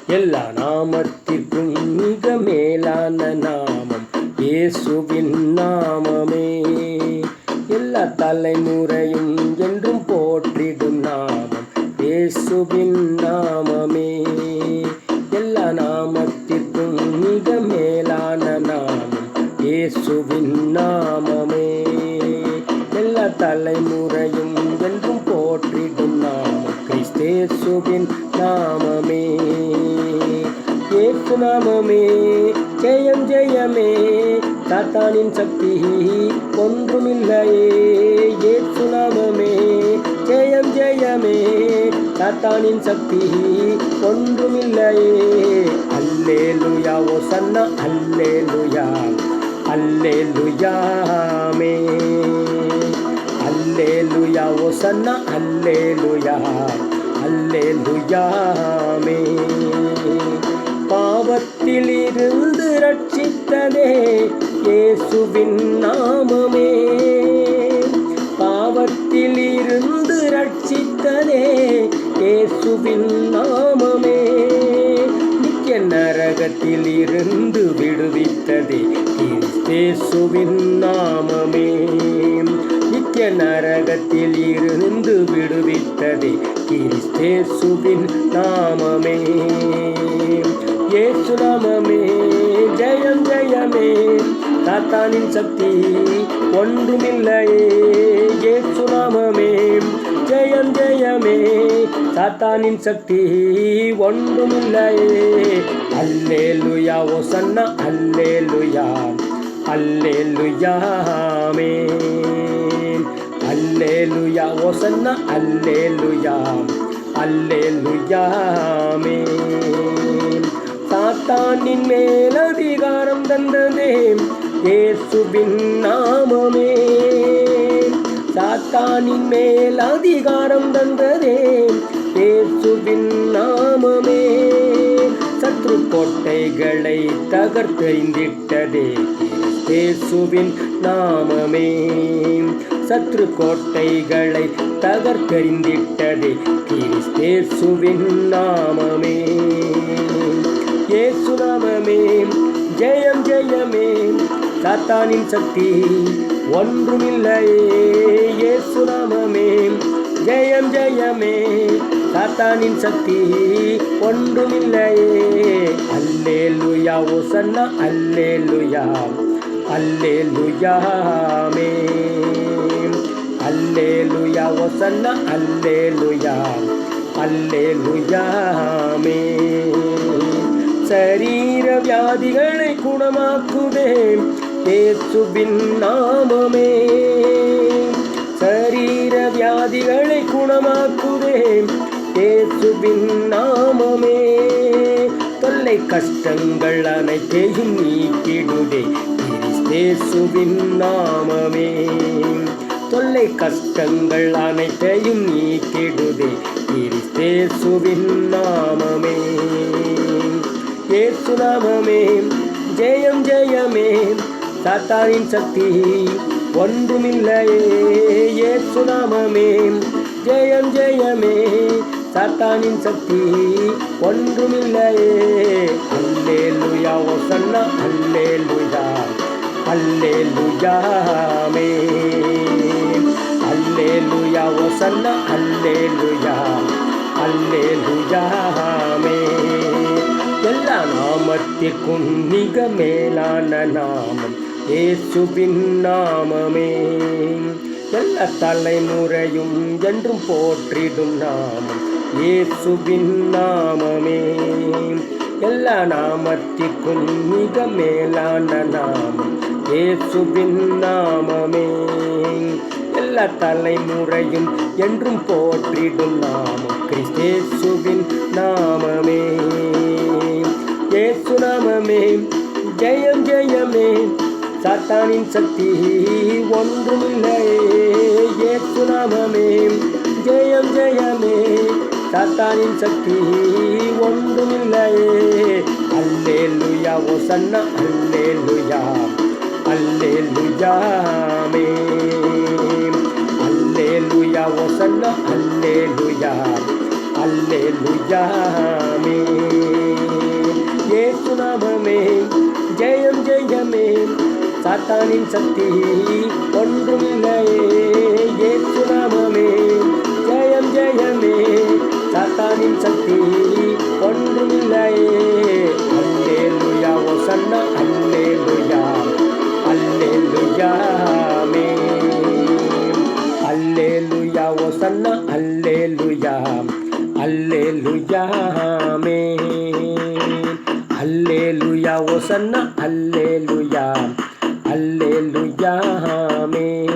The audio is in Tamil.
எல்லா நாமத்திற்கும் மிக மேலான நாமம் இயேசுவின் நாமமே. எல்லா தலைமுறையும் என்றும் போற்றிடும் நாமம் இயேசுவின் நாமமே. எல்லா நாமத்திற்கும் மிக மேலான நாமம் இயேசுவின் நாமமே. எல்லா தலைமுறையும் என்றும் போற்றிடும் நாமம் கிறிஸ்தேசுவின் நாமமே. இயேசு நாமமே ஜெயம் ஜெயமே, சாத்தானின் சக்தி ஒன்றுமில்லையே. இயேசு நாமமே ஜெயம் ஜெயமே, சாத்தானின் சக்தி ஒன்றுமில்லையே. அல்லேலூயா ஓசன்னா அல்லேலூயா அல்லேலூயா ஆமென். அல்லேலூயா ஓசன்னா அல்லேலூயா அல்லேலூயா ஆமென். பாவத்தில் இருந்து ரட்சித்ததே இயேசுவின் நாமமே. பாவத்தில் இருந்து ரட்சித்ததே இயேசுவின் நாமமே. நித்திய நரகத்தில் இருந்து விடுவித்ததே கிறிஸ்தேசுவின் நாமமே. நித்திய நரகத்தில் இருந்து விடுவித்ததே கிறிஸ்தேசுவின் நாமமே. இயேசு நாமமே ஜெயம் ஜெயமே, சாத்தானின் சக்தி ஒன்றுமில்லையே. இயேசு நாமமே ஜெயம் ஜெயமே, சாத்தானின் சக்தி ஒன்றுமில்லையே. அல்லேலூயா ஓசன்னா அல்லேலூயா அல்லேலூயா ஆமென். அல்லேலூயா ஓசன்னா அல்லேலூயா அல்லேலூயா ஆமென். சாத்தானின் மேல் அதிகாரம் தந்ததே இயேசுவின் நாமமே. சாத்தானின் மேல் அதிகாரம் தந்ததே இயேசுவின் நாமமே. சத்ரு கோட்டைகளை தகர்த்தெறிந்திட்டதே இயேசுவின் நாமமே. சத்ரு கோட்டைகளை தகர்த்தெறிந்திட்டதே கிறிஸ்தேசுவின் நாமமே. இயேசு நாமமே ஜெயம் ஜெயமே, சாத்தானின் சக்தி ஒன்றுமில்லையே. இயேசு நாமமே ஜெயம் ஜெயமே, சாத்தானின் சக்தி ஒன்றுமில்லையே. அல்லேலூயா ஓசன்னா அல்லேலூயா அல்லேலூயா ஆமென். அல்லேலூயா ஓசன்னா அல்லேலூயா அல்லேலூயா ஆமென். சரீர வியாதிகளை குணமாக்குதே இயேசுவின் நாமமே. சரீர வியாதிகளை குணமாக்குதே இயேசுவின் நாமமே. தொல்லை கஷ்டங்கள் அனைத்தையும் நீக்கிடுதே கிறிஸ்தேசுவின் நாமமே. தொல்லை கஷ்டங்கள் அனைத்தையும் நீக்கிடுதே கிறிஸ்தேசுவின் நாமமே. இயேசு நாமமே ஜெயம் ஜெயமே, சாத்தானின் சக்தி ஒன்றுமில்லையே. இயேசு நாமமே ஜெயம் ஜெயமே, சாத்தானின் சக்தி ஒன்றுமில்லையே. அல்லேலூயா ஓசன்னா அல்லேலூயா அல்லேலூயா ஆமென். அல்லேலூயா ஓசன்னா அல்லேலூயா அல்லேலூயா ஆமென். எல்லா நாமத்திற்கும் மிக மேலான நாமம் இயேசுவின் நாமமே. எல்லா தலைமுறையும் என்றும் போற்றிடும் நாமம் இயேசுவின் நாமமே. எல்லா நாமத்திற்கும் மிக மேலான நாமம் இயேசுவின் நாமமே. எல்லா தலைமுறையும் என்றும் போற்றிடும் நாமம் கிறிஸ்தேசுவின் நாமமே. இயேசு நாமமே ஜெயம் ஜெயமே, சாத்தானின் சக்தி ஒன்றுமில்லையே. இயேசு நாமமே ஜெயம் ஜெயமே, சாத்தானின் சக்தி ஒன்றுமில்லையே. அல்லேலூயா ஓசன்னா அல்லேலூயா அல்லேலூயா ஆமென். அல்லேலூயா ஓசன்னா அல்லேலூயா அல்லேலூயா ஆமென். சாத்தானின் சக்தி ஒன்றுமில்லையே. இயேசு நாமமே ஜெயம் ஜெயமே, சாத்தானின் சக்தி ஒன்றுமில்லையே. அல்லேலூயா ஓசன்னா அல்லேலூயா அல்லேலூயா ஆமென். அல்லேலூயா ஓசன்னா அல்லேலூயா அல்லேலூயா ஆமென். அல்லேலூயா ஓசன்னா அல்லேலூயா அல்லேலூயா ஆமென்.